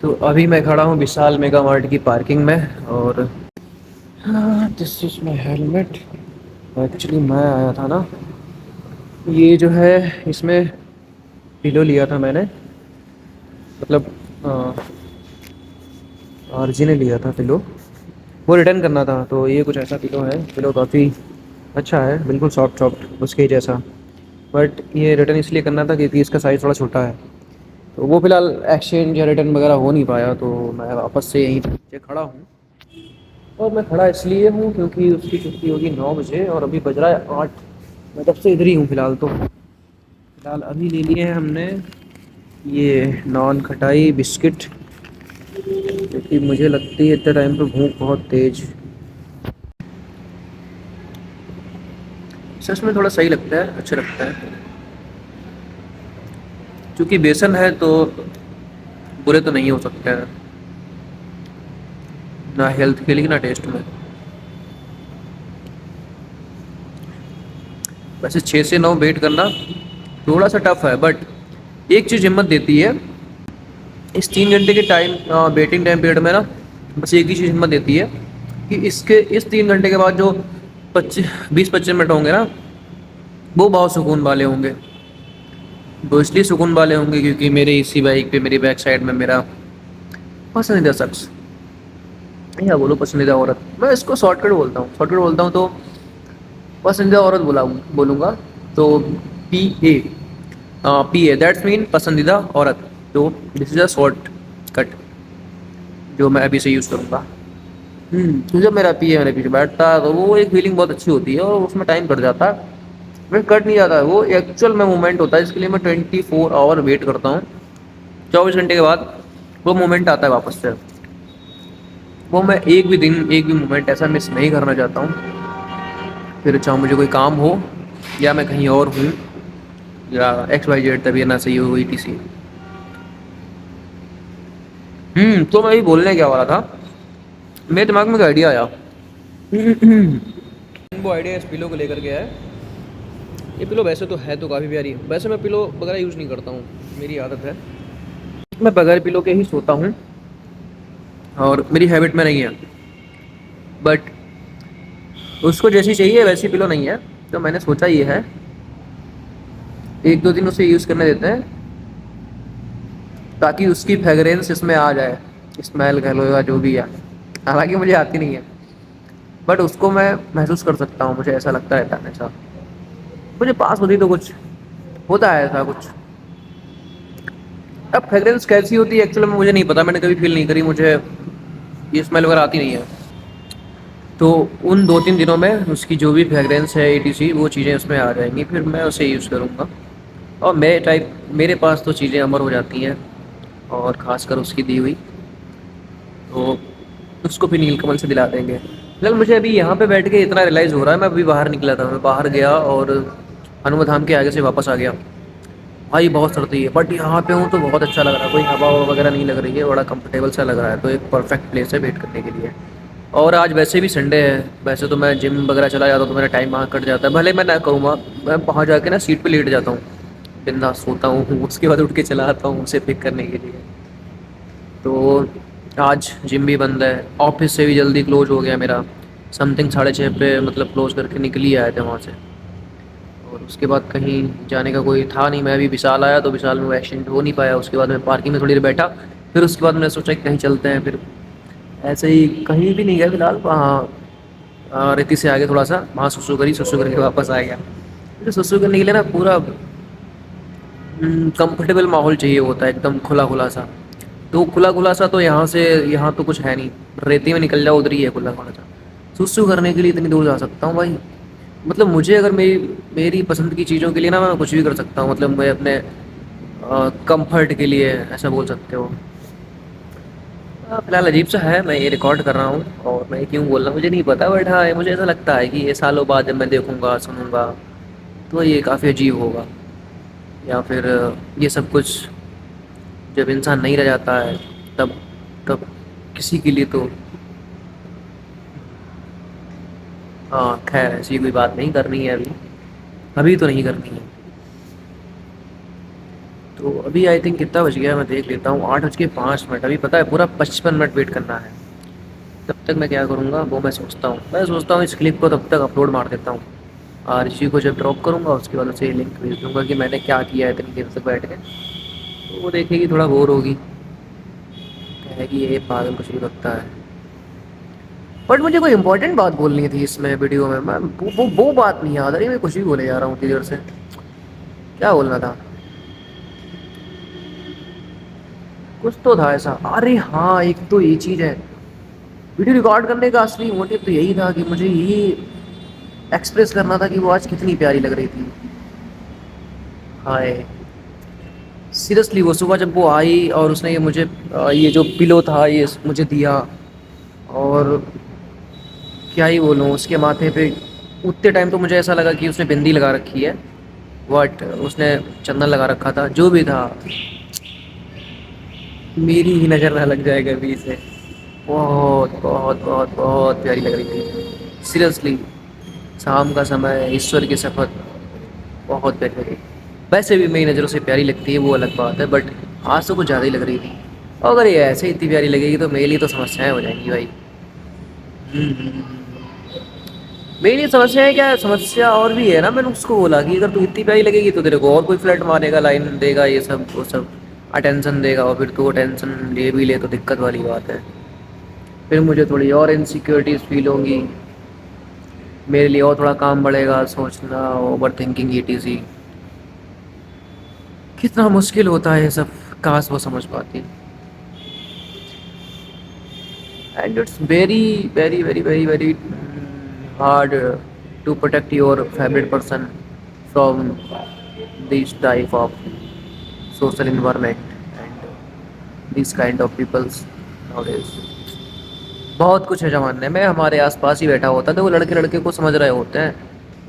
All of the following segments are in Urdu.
تو ابھی میں کھڑا ہوں وشال میگا مارٹ کی پارکنگ میں، اور دس از مائی ہیلمٹ۔ ایکچولی میں آیا تھا نا، یہ جو ہے اس میں پلو لیا تھا میں نے، مطلب آرجی نے لیا تھا پلو، وہ ریٹرن کرنا تھا۔ تو یہ کچھ ایسا پلو ہے، پلو کافی اچھا ہے، بالکل سافٹ سافٹ اس کے جیسا، بٹ یہ ریٹرن اس لیے کرنا تھا کیونکہ اس کا سائز تھوڑا چھوٹا ہے۔ تو وہ فی الحال ایکسچینج یا ریٹرن وغیرہ ہو نہیں پایا، تو میں واپس سے یہیں نیچے کھڑا ہوں۔ اور میں کھڑا اس لیے ہوں کیونکہ اس کی چھٹی ہوگی 9 بجے اور ابھی بج رہا ہے 8۔ میں تب سے ادھر ہی ہوں فی الحال۔ تو فی الحال ابھی لے لیے ہیں ہم نے یہ نان کھٹائی بسکٹ، کیونکہ مجھے لگتی ہے اتنے ٹائم پہ بھوک بہت تیز۔ سچ میں تھوڑا صحیح لگتا ہے، اچھا لگتا ہے، کیونکہ بیسن ہے تو برے تو نہیں ہو سکتے ہیں، نہ ہیلتھ کے لیے نہ ٹیسٹ میں۔ ویسے 6 سے 9 ویٹ کرنا تھوڑا سا ٹف ہے، بٹ ایک چیز ہمت دیتی ہے اس 3 گھنٹے کے ٹائم ویٹنگ ٹائم پیریڈ میں نا، بس ایک ہی چیز ہمت دیتی ہے کہ اس 3 گھنٹے کے بعد جو 20-25 منٹ ہوں گے نا، وہ بہت سکون والے ہوں گے۔ وہ اس لیے سکون والے ہوں گے کیونکہ میرے اسی بائک پہ میری بیک سائڈ میں میرا پسندیدہ شخص، یا بولو پسندیدہ عورت، میں اس کو شارٹ کٹ بولتا ہوں، شارٹ کٹ بولتا ہوں تو پسندیدہ عورت بولوں گا تو پی اے، پی اے دیٹس مین پسندیدہ عورت۔ تو دس از اے شارٹ کٹ جو میں ابھی سے یوز کروں گا۔ جب میرا پی اے میرے پیچھے بیٹھتا ہے تو وہ ایک فیلنگ بہت اچھی ہوتی ہے، اور اس میں ٹائم کٹ جاتا ہے، میں کٹ نہیں جاتا ہے، وہ ایکچوئل میں مومنٹ ہوتا ہے، اس کے لیے میں 24 آور ویٹ کرتا ہوں۔ 24 گھنٹے کے بعد وہ مومنٹ آتا ہے واپس سے، وہ میں ایک بھی دن ایک بھی مومنٹ ایسا مس نہیں کرنا چاہتا ہوں، پھر چاہے مجھے کوئی کام ہو یا میں کہیں اور ہوں یا ایکس وائی زیڈ طبیعت نہ صحیح ہو ٹی سی۔ تو میں یہ بولنے کیا والا تھا، میرے دماغ میں ایک آئیڈیا آیا۔ وہ آئیڈیا اس پلو کو لے کر کے ہے۔ یہ پلو ویسے تو ہے تو کافی پیاری، ویسے میں پلو وغیرہ یوز نہیں کرتا ہوں، میری عادت ہے میں بغیر پلو کے ہی سوتا ہوں، اور میری ہیبٹ میں نہیں ہے، بٹ اس کو جیسی چاہیے ویسی پلو نہیں ہے، تو میں نے سوچا یہ ہے 1-2 دن اسے یوز کرنے دیتے ہیں تاکہ اس کی فریگرنس اس میں آ جائے، اسمیل کہہ لو یا جو بھی ہے، حالانکہ مجھے آتی نہیں ہے، بٹ اس کو میں محسوس کر سکتا ہوں، مجھے ایسا لگتا ہے ایسا، مجھے پاس ہوتی تو کچھ ہوتا ہے ایسا کچھ۔ اب فریگرنس کیسی ہوتی ہے ایکچوئل میں مجھے نہیں پتا، میں نے کبھی فیل نہیں کری، مجھے یہ اسمیل وغیرہ آتی نہیں ہے، تو ان 2-3 دنوں میں اس کی جو بھی فریگرنس ہے ETC وہ چیزیں اس میں آ جائیں گی، پھر میں اسے یوز کروں گا، اور میرے پاس تو چیزیں امر ہو جاتی ہیں، اور خاص کر اس کی دی ہوئی، تو اس کو بھی نیل کمل سے دلا دیں گے۔ فی الحال مجھے ابھی یہاں پہ بیٹھ کے اتنا ریلائز ہو رہا ہے، میں ابھی باہر نکلا تھا، میں باہر گیا اور ہنومان دھام کے آگے سے واپس آ گیا، بھائی بہت سردی ہے، بٹ یہاں پہ ہوں تو بہت اچھا لگ رہا ہے، کوئی ہوا وغیرہ نہیں لگ رہی ہے، بڑا کمفرٹیبل سا لگ رہا ہے، تو ایک پرفیکٹ پلیس ہے ویٹ کرنے کے لیے۔ اور آج ویسے بھی سنڈے ہے، ویسے تو میں جم وغیرہ چلا جاتا ہوں تو میرا ٹائم وہاں کٹ جاتا ہے، بھلے میں نہ کہوں گا، میں وہاں جا کے نا سیٹ پہ لیٹ جاتا ہوں، بنداس سوتا ہوں، اس کے بعد اٹھ کے چلا آتا ہوں اسے پک کرنے کے لیے۔ تو آج جم بھی بند ہے، آفس سے بھی جلدی کلوز ہو گیا میرا، سم تھنگ 6:30 پہ مطلب کلوز کر کے نکل ہی آئے تھے وہاں سے، اور اس کے بعد کہیں جانے کا کوئی تھا نہیں، میں ابھی وشال آیا تو وشال میں وہ ایکسیڈنٹ ہو نہیں پایا، اس کے بعد میں پارکنگ میں تھوڑی دیر بیٹھا، پھر اس کے بعد میں نے سوچا کہ کہیں چلتے ہیں، پھر ایسے ہی کہیں بھی نہیں گیا فی الحال، وہاں ریتی سے آگے تھوڑا سا وہاں سسو کر کے واپس آ گیا، مجھے سسو کرنے کے لیے نا پورا کمفرٹیبل ماحول چاہیے ہوتا ہے، ایک دم کھلا سا، تو کھلا سا تو یہاں تو کچھ ہے نہیں، ریتی میں نکل جاؤ ادھر ہی ہے کھلا سا، سسو کرنے کے لیے اتنی دور جا سکتا ہوں بھائی، مطلب مجھے اگر میری پسند کی چیزوں کے لیے نا میں کچھ بھی کر سکتا ہوں، مطلب میں اپنے کمفرٹ کے لیے ایسا بول سکتے ہو۔ فی الحال عجیب سا ہے، میں یہ ریکارڈ کر رہا ہوں اور میں کیوں بول رہا ہوں مجھے نہیں پتا، بٹ ہاں مجھے ایسا لگتا ہے کہ یہ سالوں بعد جب میں دیکھوں گا سنوں گا تو یہ کافی عجیب ہوگا، یا پھر یہ سب کچھ جب انسان نہیں رہ جاتا ہے تب کسی کے لیے تو ہاں خیر ایسی کوئی بات نہیں کرنی ہے، ابھی تو نہیں کرنی ہے، تو ابھی آئی تھنک کتنا بج گیا ہے میں دیکھ لیتا ہوں، 8:05۔ ابھی پتہ ہے پورا 55 منٹ ویٹ کرنا ہے۔ تب تک میں کیا کروں گا وہ میں سوچتا ہوں اس کلپ کو تب تک اپلوڈ مار دیتا ہوں، اور اسی کو جب ڈراپ کروں گا اس کے بعد اسے لنک بھیج دوں گا کہ میں نے کیا کیا ہے اتنی دیر تک بیٹھ کے، تو وہ دیکھے گی، تھوڑا بور ہوگی، کہے گی یہ پاگل کچھ بھی رکھتا ہے۔ بٹ مجھے کوئی امپورٹنٹ بات بولنی تھی اس میں ویڈیو میں وہ بات نہیں یاد آ رہی، میں کچھ بھی بولے جا رہا ہوں اتنی دیر سے، کیا بولنا تھا؟ کچھ تو تھا ایسا، ارے ہاں ایک تو یہ چیز ہے، ویڈیو ریکارڈ کرنے کا اصلی موٹیو تو یہی تھا کہ مجھے یہ ایکسپریس کرنا تھا کہ وہ آج کتنی پیاری لگ رہی تھی۔ ہائے سیریسلی وہ صبح جب وہ آئی اور اس نے یہ مجھے یہ جو پلو تھا یہ مجھے دیا، اور کیا ہی بولوں اس کے ماتھے پہ اتنے ٹائم تو مجھے ایسا لگا کہ اس نے بندی لگا رکھی ہے، بٹ اس نے چندن لگا رکھا تھا، جو بھی تھا میری ہی نظر نہ لگ جائے گا سے، بہت بہت بہت بہت پیاری لگ رہی تھی سیریسلی۔ شام کا سمے، ایشور کی شپت، بہت پیاری لگ رہی تھی۔ ویسے بھی میری نظروں سے پیاری لگتی ہے وہ الگ بات ہے، بٹ آج تو کچھ زیادہ ہی لگ رہی تھی، اور اگر یہ ایسے ہی اتنی پیاری لگے گی تو میرے لیے تو سمسیایں ہو جائیں گی بھائی۔ میری لیے سمسیا ہے کیا، سمسیا اور بھی ہے نا، میں نے اس کو بولا کہ اگر تو اتنی پیاری لگے گی تو تیرے کو اور کوئی فلرٹ مارے گا، لائن دے گا، یہ سب وہ سب اٹینشن دے گا، اور پھر تو اٹینشن لے بھی لے تو دقت والی بات ہے، پھر مجھے تھوڑی اور انسیکیورٹیز فیل ہوں گی، میرے لیے اور تھوڑا کام بڑھے گا، سوچنا، overthinking, E T C, کتنا مشکل ہوتا ہے یہ سب، کاش وہ سمجھ پاتی۔ And it's very very very very very hard to protect your favourite person from these type of social environment and these kind of peoples nowadays. بہت کچھ ہے جواننے میں، ہمارے آس پاس ہی بیٹھا ہوتا ہے تو وہ لڑکے لڑکے کو سمجھ رہے ہوتے ہیں،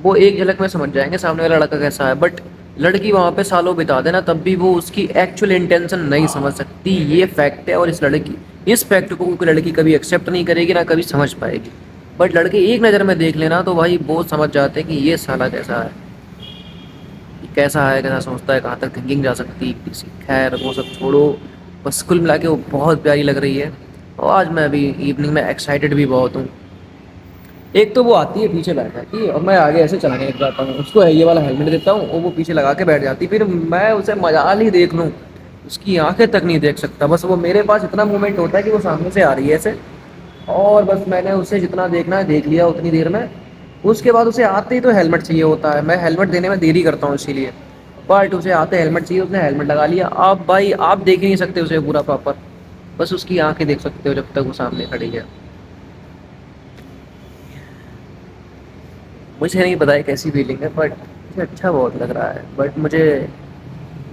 وہ ایک جھلک میں سمجھ جائیں گے سامنے والا لڑکا کیسا ہے، بٹ لڑکی وہاں پہ سالوں بتا دینا تب بھی وہ اس کی ایکچوئل انٹینشن نہیں سمجھ سکتی، یہ فیکٹ ہے، اور اس فیکٹ کو کوئی لڑکی کبھی ایکسیپٹ نہیں کرے گی، نہ کبھی سمجھ پائے گی، بٹ لڑکے ایک نظر میں دیکھ لینا تو بھائی وہ سمجھ جاتے ہیں کہ یہ سالا کیسا ہے، کیسا ہے، کیسا سوچتا ہے، کہاں تک تھنکنگ جا سکتی ہے کسی، خیر وہ سب چھوڑو، بس کل ملا کے وہ بہت پیاری لگ رہی ہے، اور آج میں ابھی ایوننگ میں ایکسائٹیڈ بھی بہت ہوں۔ ایک تو وہ آتی ہے پیچھے بیٹھ جاتی ہے اور میں آگے ایسے چلانے لگ جاتا ہوں، اس کو یہ والا ہیلمٹ دیتا ہوں اور وہ پیچھے لگا کے بیٹھ جاتی ہے، پھر میں اسے مجال ہی دیکھ لوں، اس کی آنکھیں تک نہیں دیکھ سکتا، بس وہ میرے پاس اتنا موومنٹ ہوتا ہے کہ وہ سامنے سے آ رہی ہے ایسے، اور بس میں نے اسے جتنا دیکھنا ہے دیکھ لیا اتنی دیر میں، اس کے بعد اسے آتے ہی تو ہیلمٹ چاہیے ہوتا ہے، میں ہیلمٹ دینے میں دیری کرتا ہوں اسی لیے، بٹ اسے آتے ہیلمٹ چاہیے، اس نے ہیلمٹ لگا لیا، آپ بھائی آپ دیکھ ہی نہیں سکتے اسے پورا پراپر، بس اس کی آنکھیں دیکھ سکتے ہو جب تک وہ سامنے کھڑی ہے۔ مجھے نہیں پتا ہے کیسی فیلنگ ہے، بٹ مجھے اچھا بہت لگ رہا ہے، بٹ مجھے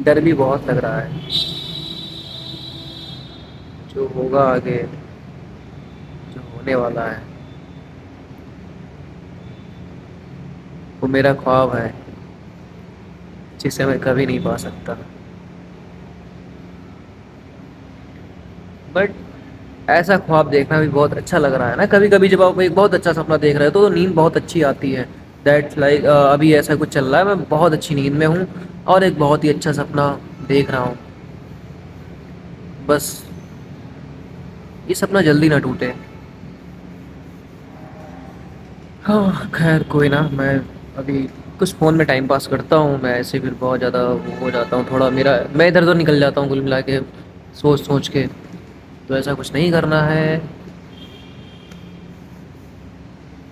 ڈر بھی بہت لگ رہا ہے، جو ہوگا آگے، جو ہونے والا ہے، وہ میرا خواب ہے جسے میں کبھی نہیں پا سکتا، بٹ ایسا خواب دیکھنا بھی بہت اچھا لگ رہا ہے نا، کبھی کبھی جب آپ ایک بہت اچھا سپنا دیکھ رہے ہو تو نیند بہت اچھی آتی ہے، دیٹ لائک ابھی ایسا کچھ چل رہا ہے، میں بہت اچھی نیند میں ہوں اور ایک بہت ہی اچھا سپنا دیکھ رہا ہوں، بس یہ سپنا جلدی نہ ٹوٹے۔ ہاں خیر کوئی نا، میں ابھی کچھ فون میں ٹائم پاس کرتا ہوں، میں ایسے پھر بہت زیادہ وہ ہو جاتا ہوں، تھوڑا میرا میں ادھر ادھر نکل جاتا ہوں کل ملا کے، سوچ سوچ کے، تو ایسا کچھ نہیں کرنا ہے،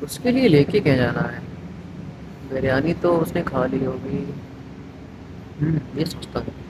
اس کے لیے لے کے کیا جانا ہے، بریانی تو اس نے کھا لی ہوگی، یہ سوچتا ہوں۔